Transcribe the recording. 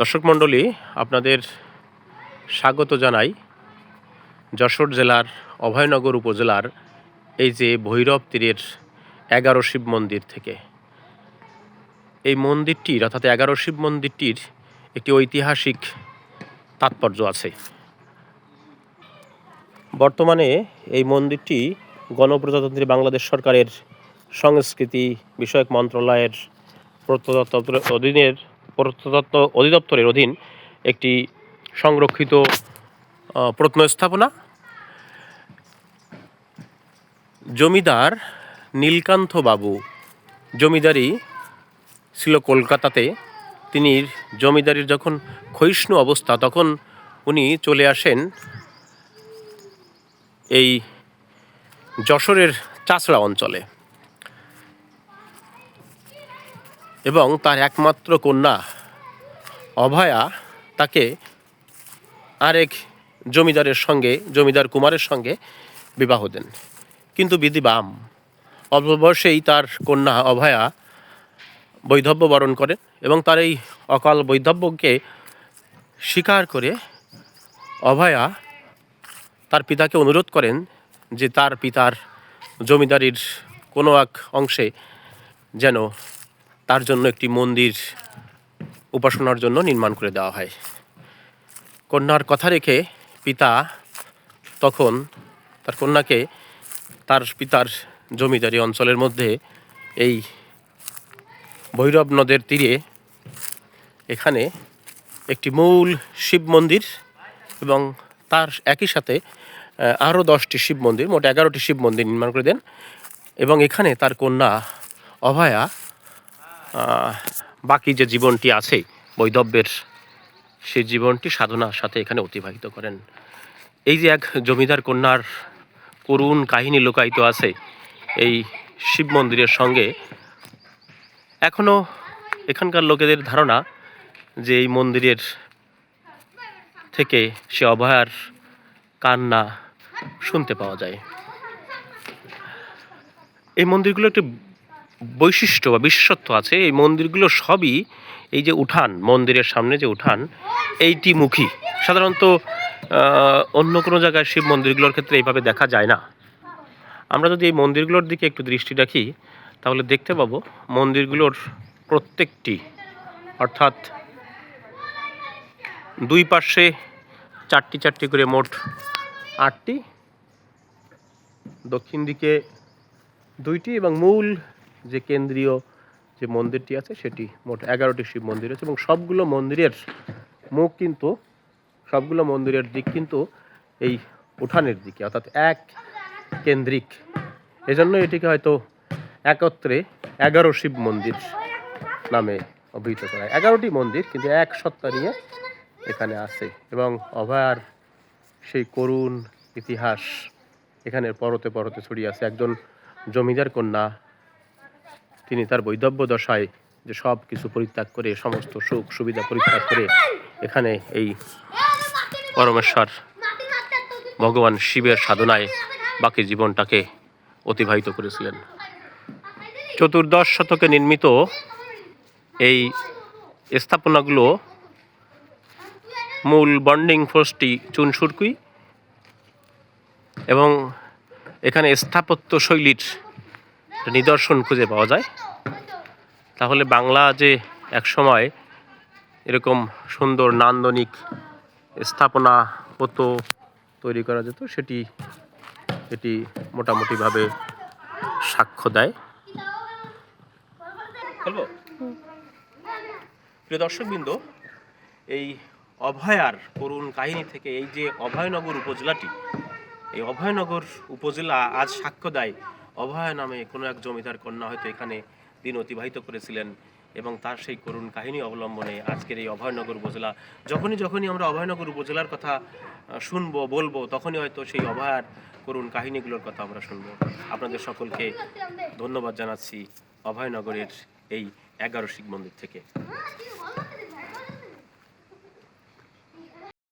দর্শক মণ্ডলী, আপনাদের স্বাগত জানাই যশোর জেলার অভয়নগর উপজেলার এই যে ভৈরব তীরের 11 শিব মন্দির থেকে। এই মন্দিরটির অর্থাৎ 11 শিব মন্দিরটির একটি ঐতিহাসিক তাৎপর্য আছে। বর্তমানে এই মন্দিরটি গণপ্রজাতন্ত্রী বাংলাদেশ সরকারের সংস্কৃতি বিষয়ক মন্ত্রণালয়ের প্রত্নতত্ত্ব অধিদপ্তরের অধীন একটি সংরক্ষিত প্রত্নস্থাপনা। জমিদার নীলকান্ত বাবু জমিদারি ছিল কলকাতাতে। তিনি জমিদারির যখন ক্ষয়িষ্ণু অবস্থা, তখন উনি চলে আসেন এই যশোরের চাচড়া অঞ্চলে এবং তার একমাত্র কন্যা অভয়া তাকে আরেক জমিদার কুমারের সঙ্গে বিবাহ দেন। কিন্তু বিধি বাম, অল্প বয়সেই তার কন্যা অভয়া বৈধব্য বরণ করেন এবং তার এই অকাল বৈধব্যকে স্বীকার করে অভয়া তার পিতাকে অনুরোধ করেন যে তার পিতার জমিদারির কোনো এক অংশে যেন তার জন্য একটি মন্দির উপাসনার জন্য নির্মাণ করে দেওয়া হয়। কন্যার কথা রেখে পিতা তখন তার কন্যাকে তার পিতার জমিদারি অঞ্চলের মধ্যে এই ভৈরব নদের তীরে এখানে একটি মূল শিব মন্দির এবং তার একই সাথে আরও 10টি শিব মন্দির, মোট 11টি শিব মন্দির নির্মাণ করে দেন এবং এখানে তার কন্যা অভয়া বাকি যে জীবনটি আছে বৈধব্যের, সেই জীবনটি সাধনার সাথে এখানে অতিবাহিত করেন। এই যে এক জমিদার কন্যার করুণ কাহিনী লুকায়িত আছে এই শিব মন্দিরের সঙ্গে। এখনও এখানকার লোকেদের ধারণা যে এই মন্দিরের থেকে সে অভয়ার কান্না শুনতে পাওয়া যায়। এই মন্দিরগুলো একটি বৈশিষ্ট্য বা বিশেষত্ব আছে। এই মন্দিরগুলো সবই এই যে উঠান, মন্দিরের সামনে যে উঠান, এইটি মুখী। সাধারণত অন্য কোনো জায়গায় শিব মন্দিরগুলোর ক্ষেত্রে এইভাবে দেখা যায় না। আমরা যদি এই মন্দিরগুলোর দিকে একটু দৃষ্টি রাখি তাহলে দেখতে পাবো মন্দিরগুলোর প্রত্যেকটি, অর্থাৎ দুই পাশে 4টি করে মোট 8টি, দক্ষিণ দিকে 2টি এবং মূল যে কেন্দ্রীয় যে মন্দিরটি আছে সেটি মোট 11টি শিব মন্দির আছে এবং সবগুলো মন্দিরের দিক কিন্তু এই উঠানের দিকে, অর্থাৎ এক কেন্দ্রিক। এজন্য এটিকে হয়তো একত্রে 11 শিব মন্দির নামে অভিহিত করা হয়। 11টি মন্দির কিন্তু এক সত্তা নিয়ে এখানে আছে এবং অভয়ার সেই করুণ ইতিহাস এখানে পরতে পরতে ছড়িয়ে আছে। একজন জমিদার কন্যা, তিনি তার বৈধব্য দশায় যে সব কিছু পরিত্যাগ করে, সমস্ত সুখ সুবিধা পরিত্যাগ করে এখানে এই পরমেশ্বর ভগবান শিবের সাধনায় বাকি জীবনটাকে অতিবাহিত করেছিলেন। 14 শতকে নির্মিত এই স্থাপনাগুলো মূল বন্ডিং ফোর্সটি চুনসুরকুই এবং এখানে স্থাপত্য শৈলীর নিদর্শন খুঁজে পাওয়া যায়। তাহলে বাংলা যে একসময় এরকম সুন্দর নান্দনিক স্থাপনা হতো, তৈরি করা যেত, এটি মোটামুটিভাবে সাক্ষ্য দেয়। প্রিয় দর্শকবৃন্দ, এই অভয়ার করুণ কাহিনী থেকে এই যে অভয়নগর উপজেলাটি, এই অভয়নগর উপজেলা আজ সাক্ষ্য দেয় অভয়া নামে কোনো এক জমিদার কন্যা হয়তো এখানে দিন অতিবাহিত করেছিলেন এবং তার সেই করুণ কাহিনী অবলম্বনে আজকের এই অভয়নগর উপজেলা। যখনই আমরা অভয়নগর উপজেলার কথা শুনবো, বলবো, তখনই হয়তো সেই অভয়ার করুণ কাহিনীগুলোর কথা আমরা শুনবো। আপনাদের সকলকে ধন্যবাদ জানাচ্ছি অভয়নগরের এই 11 শিব মন্দির থেকে।